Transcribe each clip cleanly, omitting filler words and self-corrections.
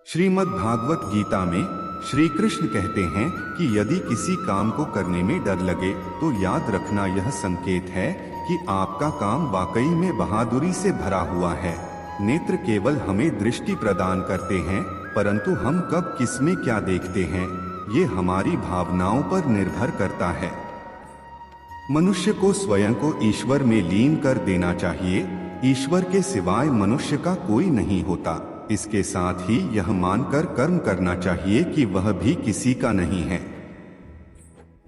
श्रीमद् भागवत गीता में श्री कृष्ण कहते हैं कि यदि किसी काम को करने में डर लगे तो याद रखना यह संकेत है कि आपका काम वाकई में बहादुरी से भरा हुआ है। नेत्र केवल हमें दृष्टि प्रदान करते हैं, परंतु हम कब किस में क्या देखते हैं ये हमारी भावनाओं पर निर्भर करता है। मनुष्य को स्वयं को ईश्वर में लीन कर देना चाहिए। ईश्वर के सिवाय मनुष्य का कोई नहीं होता। इसके साथ ही यह मानकर कर्म करना चाहिए कि वह भी किसी का नहीं है।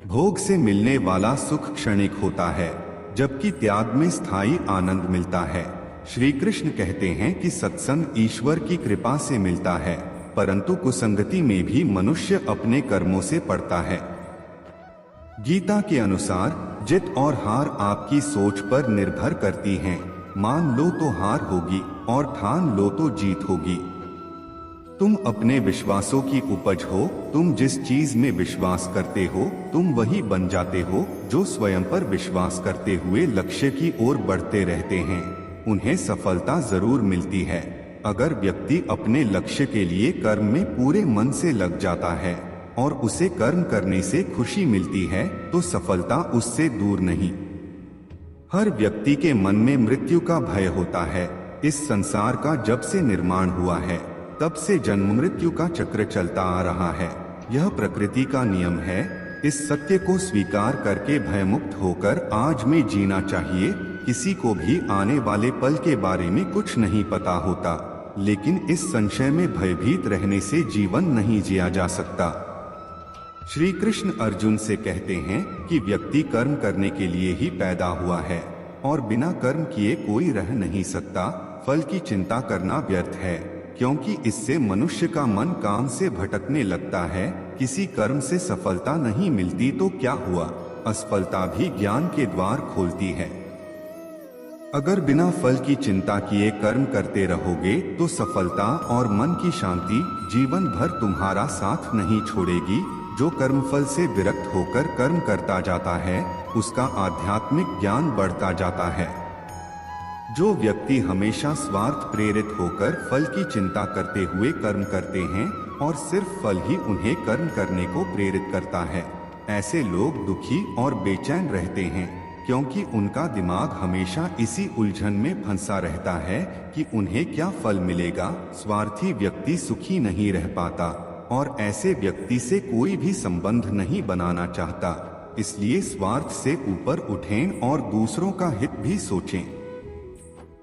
भोग से मिलने वाला सुख क्षणिक होता है, जबकि त्याग में स्थायी आनंद मिलता है। श्री कृष्ण कहते हैं कि सत्संग ईश्वर की कृपा से मिलता है, परंतु कुसंगति में भी मनुष्य अपने कर्मों से पड़ता है। गीता के अनुसार जीत और हार आपकी सोच पर निर्भर करती हैं। मान लो तो हार होगी और ठान लो तो जीत होगी। तुम अपने विश्वासों की उपज हो। तुम जिस चीज में विश्वास करते हो तुम वही बन जाते हो। जो स्वयं पर विश्वास करते हुए लक्ष्य की ओर बढ़ते रहते हैं उन्हें सफलता जरूर मिलती है। अगर व्यक्ति अपने लक्ष्य के लिए कर्म में पूरे मन से लग जाता है और उसे कर्म करने से खुशी मिलती है तो सफलता उससे दूर नहीं। हर व्यक्ति के मन में मृत्यु का भय होता है। इस संसार का जब से निर्माण हुआ है तब से जन्म मृत्यु का चक्र चलता आ रहा है। यह प्रकृति का नियम है। इस सत्य को स्वीकार करके भयमुक्त होकर आज में जीना चाहिए। किसी को भी आने वाले पल के बारे में कुछ नहीं पता होता, लेकिन इस संशय में भयभीत रहने से जीवन नहीं जिया जा सकता। श्री कृष्ण अर्जुन से कहते हैं कि व्यक्ति कर्म करने के लिए ही पैदा हुआ है और बिना कर्म किए कोई रह नहीं सकता। फल की चिंता करना व्यर्थ है, क्योंकि इससे मनुष्य का मन काम से भटकने लगता है। किसी कर्म से सफलता नहीं मिलती तो क्या हुआ, असफलता भी ज्ञान के द्वार खोलती है। अगर बिना फल की चिंता किए कर्म करते रहोगे तो सफलता और मन की शांति जीवन भर तुम्हारा साथ नहीं छोड़ेगी। जो कर्मफल से विरक्त होकर कर्म करता जाता है उसका आध्यात्मिक ज्ञान बढ़ता जाता है। जो व्यक्ति हमेशा स्वार्थ प्रेरित होकर फल की चिंता करते हुए कर्म करते हैं और सिर्फ फल ही उन्हें कर्म करने को प्रेरित करता है, ऐसे लोग दुखी और बेचैन रहते हैं, क्योंकि उनका दिमाग हमेशा इसी उलझन में फंसा रहता है कि उन्हें क्या फल मिलेगा। स्वार्थी व्यक्ति सुखी नहीं रह पाता और ऐसे व्यक्ति से कोई भी संबंध नहीं बनाना चाहता। इसलिए स्वार्थ से ऊपर उठें और दूसरों का हित भी सोचें।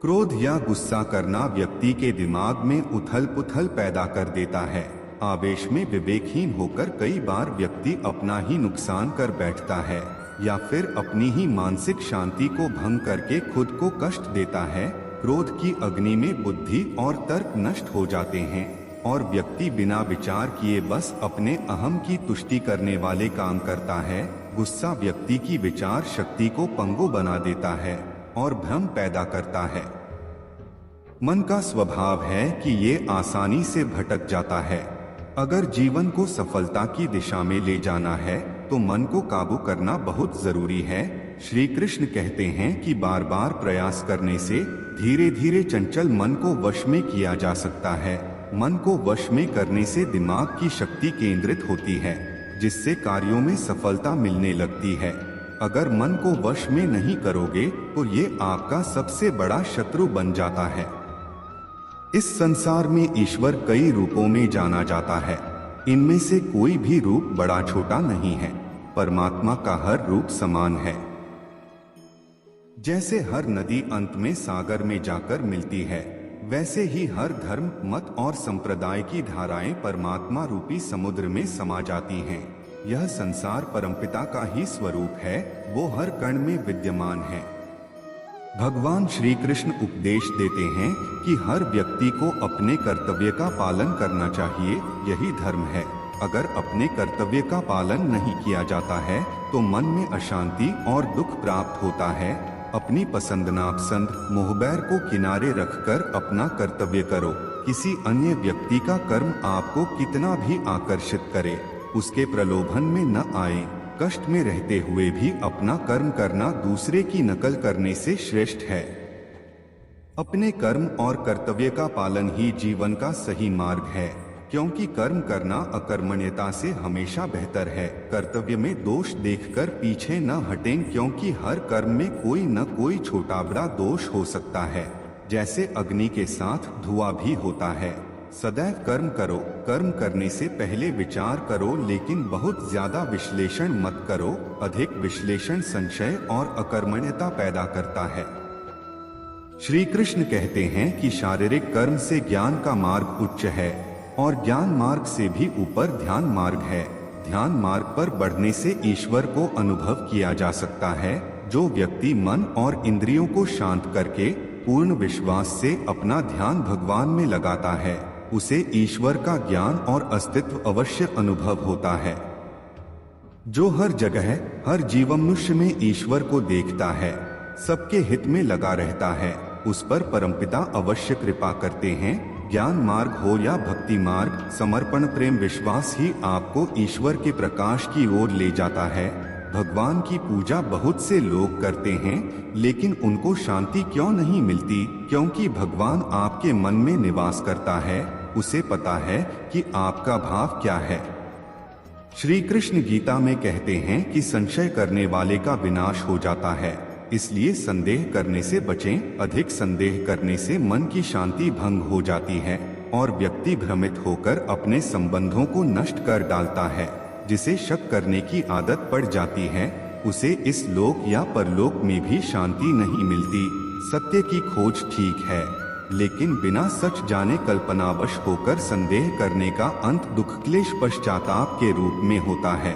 क्रोध या गुस्सा करना व्यक्ति के दिमाग में उथल पुथल पैदा कर देता है। आवेश में विवेकहीन होकर कई बार व्यक्ति अपना ही नुकसान कर बैठता है या फिर अपनी ही मानसिक शांति को भंग करके खुद को कष्ट देता है। क्रोध की अग्नि में बुद्धि और तर्क नष्ट हो जाते हैं और व्यक्ति बिना विचार किए बस अपने अहम की तुष्टि करने वाले काम करता है। गुस्सा व्यक्ति की विचार शक्ति को पंगु बना देता है और भ्रम पैदा करता है। मन का स्वभाव है कि ये आसानी से भटक जाता है। अगर जीवन को सफलता की दिशा में ले जाना है तो मन को काबू करना बहुत जरूरी है। श्री कृष्ण कहते हैं कि बार बार प्रयास करने से धीरे धीरे चंचल मन को वश में किया जा सकता है। मन को वश में करने से दिमाग की शक्ति केंद्रित होती है, जिससे कार्यों में सफलता मिलने लगती है। अगर मन को वश में नहीं करोगे तो ये आपका सबसे बड़ा शत्रु बन जाता है। इस संसार में ईश्वर कई रूपों में जाना जाता है। इनमें से कोई भी रूप बड़ा छोटा नहीं है। परमात्मा का हर रूप समान है। जैसे हर नदी अंत में सागर में जाकर मिलती है, वैसे ही हर धर्म, मत और संप्रदाय की धाराएं परमात्मा रूपी समुद्र में समा जाती हैं। यह संसार परमपिता का ही स्वरूप है। वो हर कण में विद्यमान है। भगवान श्री कृष्ण उपदेश देते हैं कि हर व्यक्ति को अपने कर्तव्य का पालन करना चाहिए। यही धर्म है। अगर अपने कर्तव्य का पालन नहीं किया जाता है तो मन में अशांति और दुख प्राप्त होता है। अपनी पसंद नापसंद, मोहबैर को किनारे रखकर अपना कर्तव्य करो। किसी अन्य व्यक्ति का कर्म आपको कितना भी आकर्षित करे, उसके प्रलोभन में न आए। कष्ट में रहते हुए भी अपना कर्म करना दूसरे की नकल करने से श्रेष्ठ है। अपने कर्म और कर्तव्य का पालन ही जीवन का सही मार्ग है। क्योंकि कर्म करना अकर्मण्यता से हमेशा बेहतर है। कर्तव्य में दोष देखकर पीछे न हटें, क्योंकि हर कर्म में कोई न कोई छोटा बड़ा दोष हो सकता है। जैसे अग्नि के साथ धुआं भी होता है। सदैव कर्म करो, कर्म करने से पहले विचार करो, लेकिन बहुत ज्यादा विश्लेषण मत करो। अधिक विश्लेषण संशय और अकर्मण्यता पैदा करता है। श्री कृष्ण कहते हैं कि शारीरिक कर्म से ज्ञान का मार्ग उच्च है और ज्ञान मार्ग से भी ऊपर ध्यान मार्ग है। ध्यान मार्ग पर बढ़ने से ईश्वर को अनुभव किया जा सकता है। जो व्यक्ति मन और इंद्रियों को शांत करके पूर्ण विश्वास से अपना ध्यान भगवान में लगाता है, उसे ईश्वर का ज्ञान और अस्तित्व अवश्य अनुभव होता है। जो हर जगह हर जीव मनुष्य में ईश्वर को देखता है, सबके हित में लगा रहता है, उस पर परमपिता अवश्य कृपा करते हैं। ज्ञान मार्ग हो या भक्ति मार्ग, समर्पण प्रेम विश्वास ही आपको ईश्वर के प्रकाश की ओर ले जाता है। भगवान की पूजा बहुत से लोग करते हैं, लेकिन उनको शांति क्यों नहीं मिलती? क्योंकि भगवान आपके मन में निवास करता है, उसे पता है कि आपका भाव क्या है। श्री कृष्ण गीता में कहते हैं कि संशय करने वाले का विनाश हो जाता है, इसलिए संदेह करने से बचें। अधिक संदेह करने से मन की शांति भंग हो जाती है और व्यक्ति भ्रमित होकर अपने संबंधों को नष्ट कर डालता है। जिसे शक करने की आदत पड़ जाती है, उसे इस लोक या परलोक में भी शांति नहीं मिलती। सत्य की खोज ठीक है, लेकिन बिना सच जाने कल्पनावश होकर संदेह करने का अंत दुख क्लेश पश्चाताप के रूप में होता है।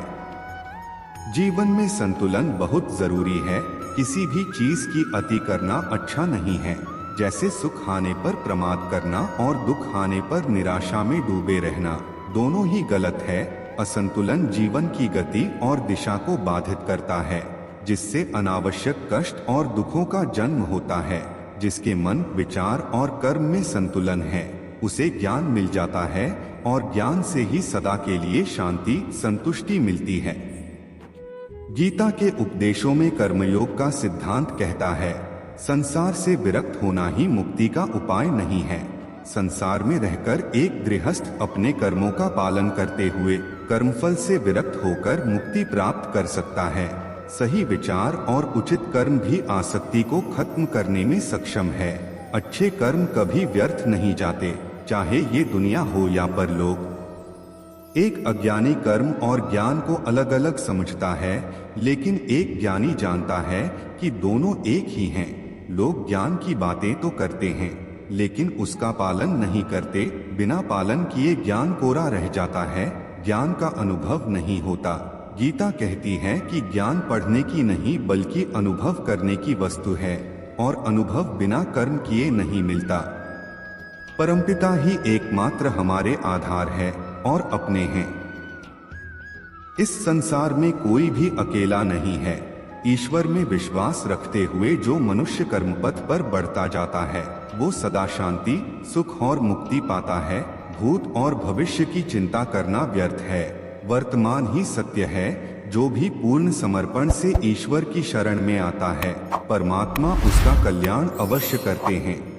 जीवन में संतुलन बहुत जरूरी है। किसी भी चीज की अति करना अच्छा नहीं है। जैसे सुख आने पर प्रमाद करना और दुख आने पर निराशा में डूबे रहना, दोनों ही गलत है। असंतुलन जीवन की गति और दिशा को बाधित करता है, जिससे अनावश्यक कष्ट और दुखों का जन्म होता है। जिसके मन, विचार और कर्म में संतुलन है, उसे ज्ञान मिल जाता है और ज्ञान से ही सदा के लिए शांति, संतुष्टि मिलती है। गीता के उपदेशों में कर्मयोग का सिद्धांत कहता है, संसार से विरक्त होना ही मुक्ति का उपाय नहीं है। संसार में रहकर एक गृहस्थ अपने कर्मों का पालन करते हुए कर्मफल से विरक्त होकर मुक्ति प्राप्त कर सकता है। सही विचार और उचित कर्म भी आसक्ति को खत्म करने में सक्षम है। अच्छे कर्म कभी व्यर्थ नहीं जाते, चाहे ये दुनिया हो या परलोक। एक अज्ञानी कर्म और ज्ञान को अलग अलग समझता है, लेकिन एक ज्ञानी जानता है कि दोनों एक ही हैं। लोग ज्ञान की बातें तो करते हैं, लेकिन उसका पालन नहीं करते। बिना पालन किए ज्ञान कोरा रह जाता है, ज्ञान का अनुभव नहीं होता। गीता कहती है कि ज्ञान पढ़ने की नहीं बल्कि अनुभव करने की वस्तु है, और अनुभव बिना कर्म किए नहीं मिलता। परमपिता ही एकमात्र हमारे आधार है और अपने हैं। इस संसार में कोई भी अकेला नहीं है। ईश्वर में विश्वास रखते हुए जो मनुष्य कर्मपथ पर बढ़ता जाता है, वो सदा शांति, सुख और मुक्ति पाता है। भूत और भविष्य की चिंता करना व्यर्थ है। वर्तमान ही सत्य है। जो भी पूर्ण समर्पण से ईश्वर की शरण में आता है, परमात्मा उसका कल्याण अवश्य करते हैं।